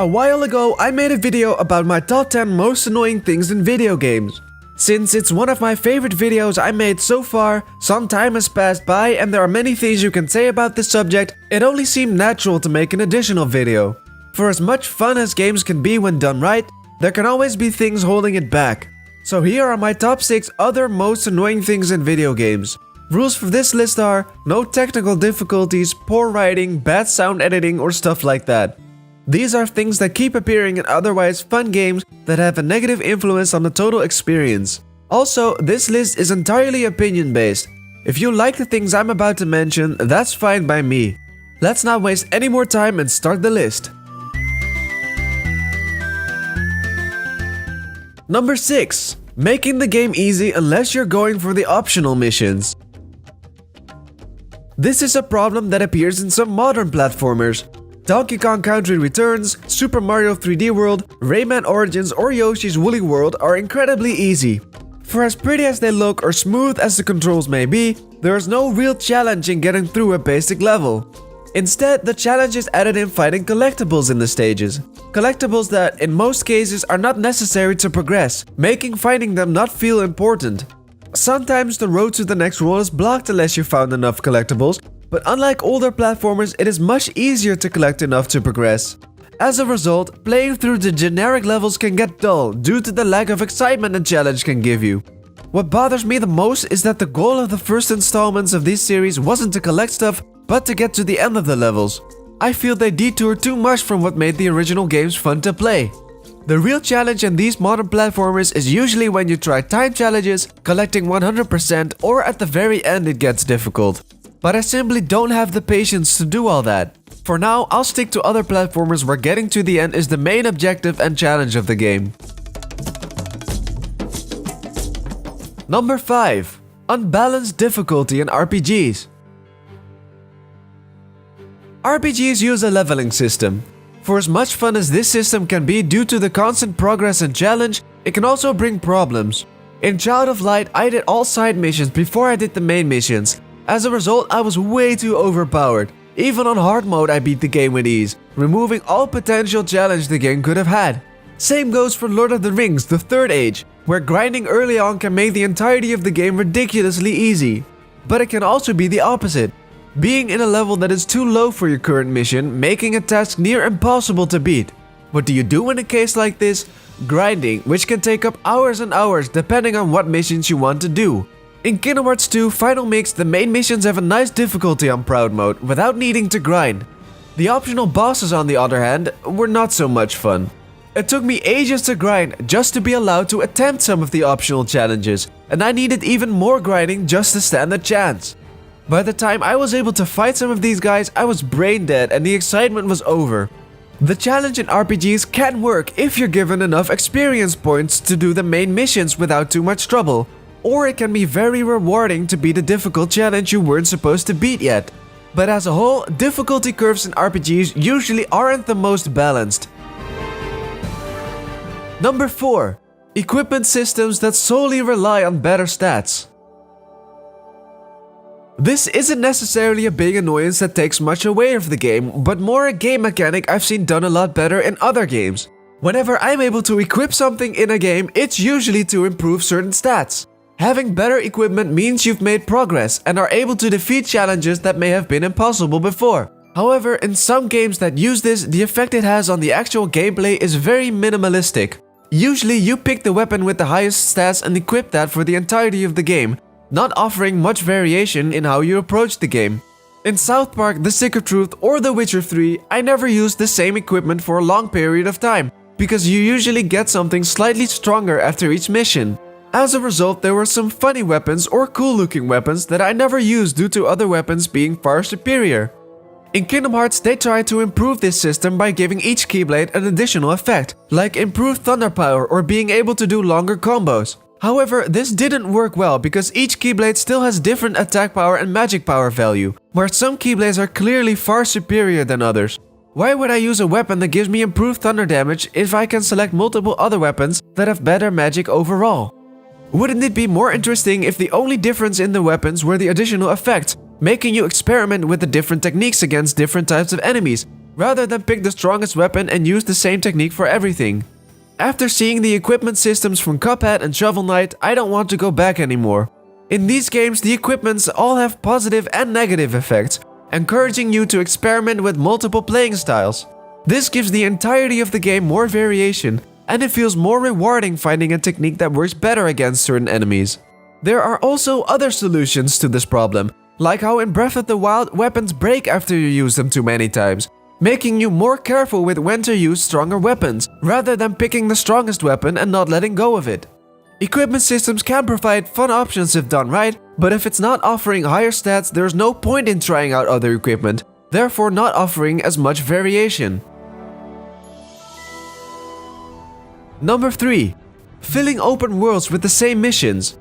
A while ago, I made a video about my top 10 most annoying things in video games. Since it's one of my favorite videos I made so far, some time has passed by and there are many things you can say about this subject, it only seemed natural to make an additional video. For as much fun as games can be when done right, there can always be things holding it back. So here are my top 6 other most annoying things in video games. Rules for this list are no technical difficulties, poor writing, bad sound editing or stuff like that. These are things that keep appearing in otherwise fun games that have a negative influence on the total experience. Also, this list is entirely opinion based. If you like the things I'm about to mention, that's fine by me. Let's not waste any more time and start the list. Number 6. Making the game easy unless you're going for the optional missions. This is a problem that appears in some modern platformers. Donkey Kong Country Returns, Super Mario 3D World, Rayman Origins or Yoshi's Woolly World are incredibly easy. For as pretty as they look or smooth as the controls may be, there is no real challenge in getting through a basic level. Instead, the challenge is added in finding collectibles in the stages. Collectibles that, in most cases, are not necessary to progress, making finding them not feel important. Sometimes the road to the next world is blocked unless you found enough collectibles, but unlike older platformers, it is much easier to collect enough to progress. As a result, playing through the generic levels can get dull due to the lack of excitement a challenge can give you. What bothers me the most is that the goal of the first installments of this series wasn't to collect stuff, but to get to the end of the levels. I feel they detour too much from what made the original games fun to play. The real challenge in these modern platformers is usually when you try time challenges, collecting 100%, or at the very end it gets difficult. But I simply don't have the patience to do all that. For now, I'll stick to other platformers where getting to the end is the main objective and challenge of the game. Number 5. Unbalanced difficulty in RPGs. RPGs use a leveling system. For as much fun as this system can be due to the constant progress and challenge, it can also bring problems. In Child of Light, I did all side missions before I did the main missions. As a result, I was way too overpowered. Even on hard mode I beat the game with ease, removing all potential challenge the game could have had. Same goes for Lord of the Rings, the Third Age, where grinding early on can make the entirety of the game ridiculously easy. But it can also be the opposite. Being in a level that is too low for your current mission, making a task near impossible to beat. What do you do in a case like this? Grinding, which can take up hours and hours depending on what missions you want to do. In Kingdom Hearts 2 Final Mix, the main missions have a nice difficulty on Proud Mode without needing to grind. The optional bosses, on the other hand, were not so much fun. It took me ages to grind just to be allowed to attempt some of the optional challenges, and I needed even more grinding just to stand a chance. By the time I was able to fight some of these guys, I was brain dead and the excitement was over. The challenge in RPGs can work if you're given enough experience points to do the main missions without too much trouble. Or it can be very rewarding to beat a difficult challenge you weren't supposed to beat yet. But as a whole, difficulty curves in RPGs usually aren't the most balanced. Number 4. Equipment systems that solely rely on better stats. This isn't necessarily a big annoyance that takes much away from the game, but more a game mechanic I've seen done a lot better in other games. Whenever I'm able to equip something in a game, it's usually to improve certain stats. Having better equipment means you've made progress and are able to defeat challenges that may have been impossible before. However, in some games that use this, the effect it has on the actual gameplay is very minimalistic. Usually you pick the weapon with the highest stats and equip that for the entirety of the game, not offering much variation in how you approach the game. In South Park, The Stick of Truth or The Witcher 3, I never used the same equipment for a long period of time, because you usually get something slightly stronger after each mission. As a result, there were some funny weapons or cool looking weapons that I never used due to other weapons being far superior. In Kingdom Hearts, they tried to improve this system by giving each Keyblade an additional effect, like improved thunder power or being able to do longer combos. However, this didn't work well because each Keyblade still has different attack power and magic power value, where some Keyblades are clearly far superior than others. Why would I use a weapon that gives me improved thunder damage if I can select multiple other weapons that have better magic overall? Wouldn't it be more interesting if the only difference in the weapons were the additional effects, making you experiment with the different techniques against different types of enemies, rather than pick the strongest weapon and use the same technique for everything. After seeing the equipment systems from Cuphead and Shovel Knight, I don't want to go back anymore. In these games, the equipments all have positive and negative effects, encouraging you to experiment with multiple playing styles. This gives the entirety of the game more variation, and it feels more rewarding finding a technique that works better against certain enemies. There are also other solutions to this problem, like how in Breath of the Wild weapons break after you use them too many times, making you more careful with when to use stronger weapons, rather than picking the strongest weapon and not letting go of it. Equipment systems can provide fun options if done right, but if it's not offering higher stats, there's no point in trying out other equipment, therefore not offering as much variation. Number 3. Filling open worlds with the same missions.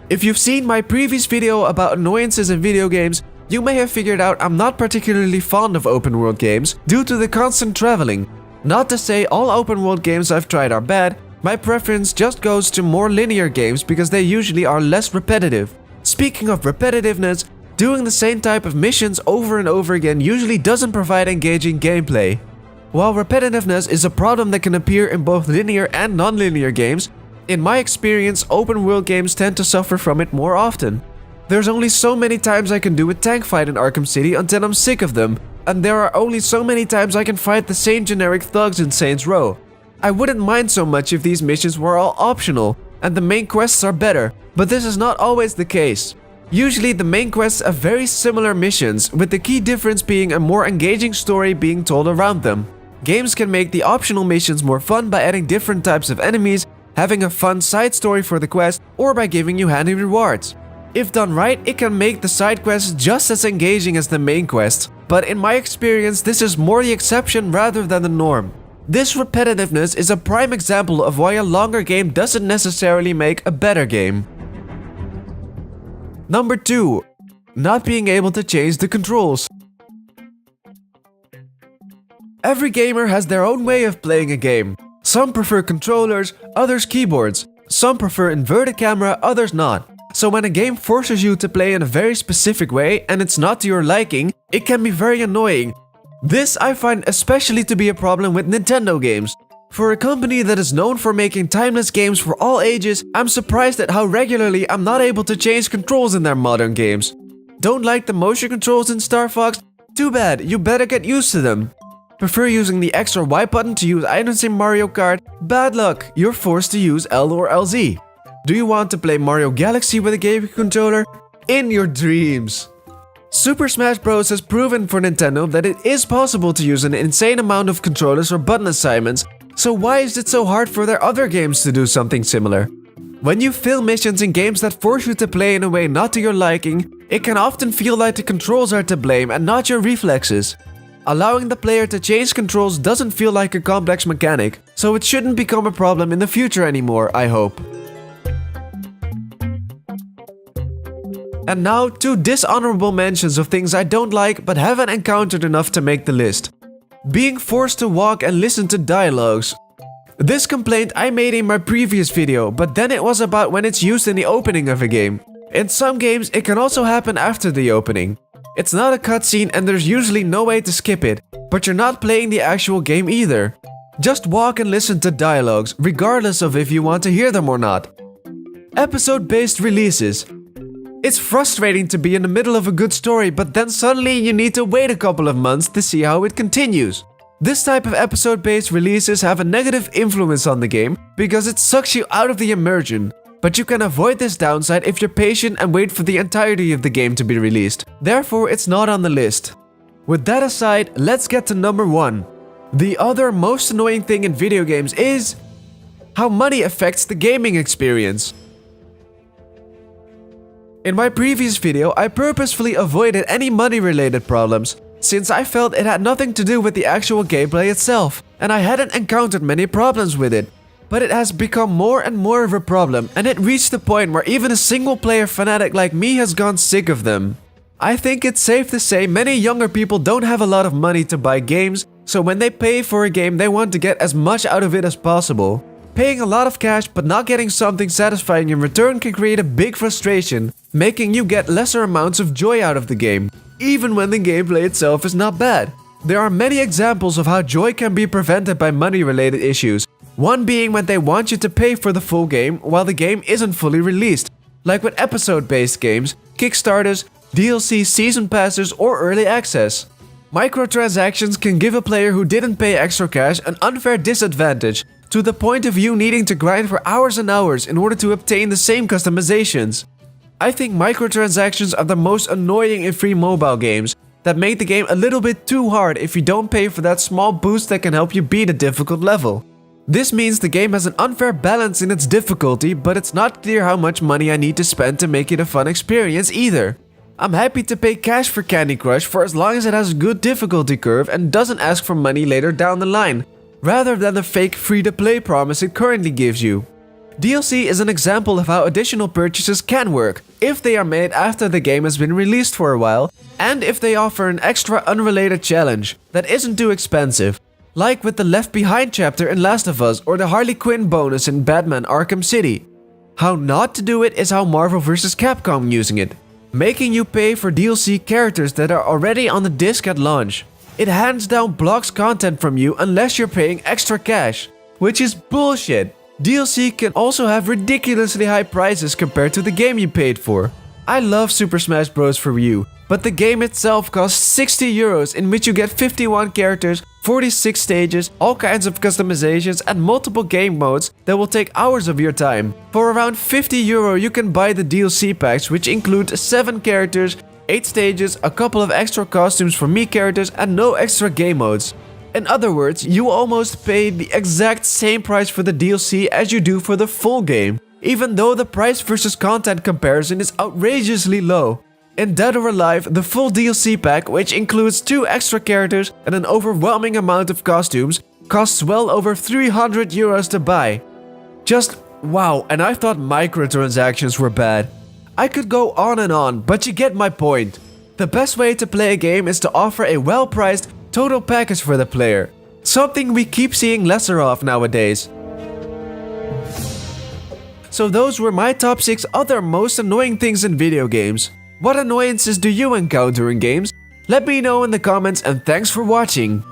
If you've seen my previous video about annoyances in video games, you may have figured out I'm not particularly fond of open world games due to the constant traveling. Not to say all open world games I've tried are bad, my preference just goes to more linear games because they usually are less repetitive. Speaking of repetitiveness, doing the same type of missions over and over again usually doesn't provide engaging gameplay. While repetitiveness is a problem that can appear in both linear and non-linear games, in my experience, open world games tend to suffer from it more often. There's only so many times I can do a tank fight in Arkham City until I'm sick of them, and there are only so many times I can fight the same generic thugs in Saints Row. I wouldn't mind so much if these missions were all optional, and the main quests are better, but this is not always the case. Usually the main quests have very similar missions, with the key difference being a more engaging story being told around them. Games can make the optional missions more fun by adding different types of enemies, having a fun side story for the quest, or by giving you handy rewards. If done right, it can make the side quests just as engaging as the main quest, but in my experience this is more the exception rather than the norm. This repetitiveness is a prime example of why a longer game doesn't necessarily make a better game. Number 2. Not being able to change the controls. Every gamer has their own way of playing a game. Some prefer controllers, others keyboards. Some prefer inverted camera, others not. So when a game forces you to play in a very specific way and it's not to your liking, it can be very annoying. This I find especially to be a problem with Nintendo games. For a company that is known for making timeless games for all ages, I'm surprised at how regularly I'm not able to change controls in their modern games. Don't like the motion controls in Star Fox? Too bad, you better get used to them. Prefer using the X or Y button to use items in Mario Kart? Bad luck, you're forced to use L or LZ. Do you want to play Mario Galaxy with a gaming controller? In your dreams! Super Smash Bros. Has proven for Nintendo that it is possible to use an insane amount of controllers or button assignments, so why is it so hard for their other games to do something similar? When you fill missions in games that force you to play in a way not to your liking, it can often feel like the controls are to blame and not your reflexes. Allowing the player to change controls doesn't feel like a complex mechanic, so it shouldn't become a problem in the future anymore, I hope. And now, 2 dishonorable mentions of things I don't like but haven't encountered enough to make the list. Being forced to walk and listen to dialogues. This complaint I made in my previous video, but then it was about when it's used in the opening of a game. In some games, it can also happen after the opening. It's not a cutscene and there's usually no way to skip it, but you're not playing the actual game either. Just walk and listen to dialogues, regardless of if you want to hear them or not. Episode-based releases. It's frustrating to be in the middle of a good story, but then suddenly you need to wait a couple of months to see how it continues. This type of episode-based releases have a negative influence on the game because it sucks you out of the immersion. But you can avoid this downside if you're patient and wait for the entirety of the game to be released. Therefore, it's not on the list. With that aside, let's get to number 1. The other most annoying thing in video games is how money affects the gaming experience. In my previous video, I purposefully avoided any money-related problems, since I felt it had nothing to do with the actual gameplay itself, and I hadn't encountered many problems with it. But it has become more and more of a problem, and it reached the point where even a single-player fanatic like me has gone sick of them. I think it's safe to say many younger people don't have a lot of money to buy games, so when they pay for a game, they want to get as much out of it as possible. Paying a lot of cash but not getting something satisfying in return can create a big frustration, making you get lesser amounts of joy out of the game. even when the gameplay itself is not bad. There are many examples of how joy can be prevented by money-related issues, one being when they want you to pay for the full game while the game isn't fully released, like with episode-based games, Kickstarters, DLC, season passes, or early access. Microtransactions can give a player who didn't pay extra cash an unfair disadvantage, to the point of you needing to grind for hours and hours in order to obtain the same customizations. I think microtransactions are the most annoying in free mobile games, that make the game a little bit too hard if you don't pay for that small boost that can help you beat a difficult level. This means the game has an unfair balance in its difficulty, but it's not clear how much money I need to spend to make it a fun experience either. I'm happy to pay cash for Candy Crush for as long as it has a good difficulty curve and doesn't ask for money later down the line, rather than the fake free-to-play promise it currently gives you. DLC is an example of how additional purchases can work, if they are made after the game has been released for a while, and if they offer an extra unrelated challenge that isn't too expensive, like with the Left Behind chapter in Last of Us or the Harley Quinn bonus in Batman Arkham City. How not to do it is how Marvel vs. Capcom using it, making you pay for DLC characters that are already on the disc at launch. It hands down blocks content from you unless you're paying extra cash, which is bullshit. DLC can also have ridiculously high prices compared to the game you paid for. I love Super Smash Bros. For Wii U, but the game itself costs 60 euros, in which you get 51 characters, 46 stages, all kinds of customizations and multiple game modes that will take hours of your time. For around 50 euro you can buy the DLC packs, which include 7 characters, 8 stages, a couple of extra costumes for Mii characters and no extra game modes. In other words, you almost pay the exact same price for the DLC as you do for the full game, even though the price versus content comparison is outrageously low. In Dead or Alive, the full DLC pack, which includes 2 extra characters and an overwhelming amount of costumes, costs well over 300 euros to buy. Just wow, and I thought microtransactions were bad. I could go on, but you get my point. The best way to play a game is to offer a well-priced total package for the player, something we keep seeing lesser of nowadays. So those were my top 6 other most annoying things in video games. What annoyances do you encounter in games? Let me know in the comments, and thanks for watching.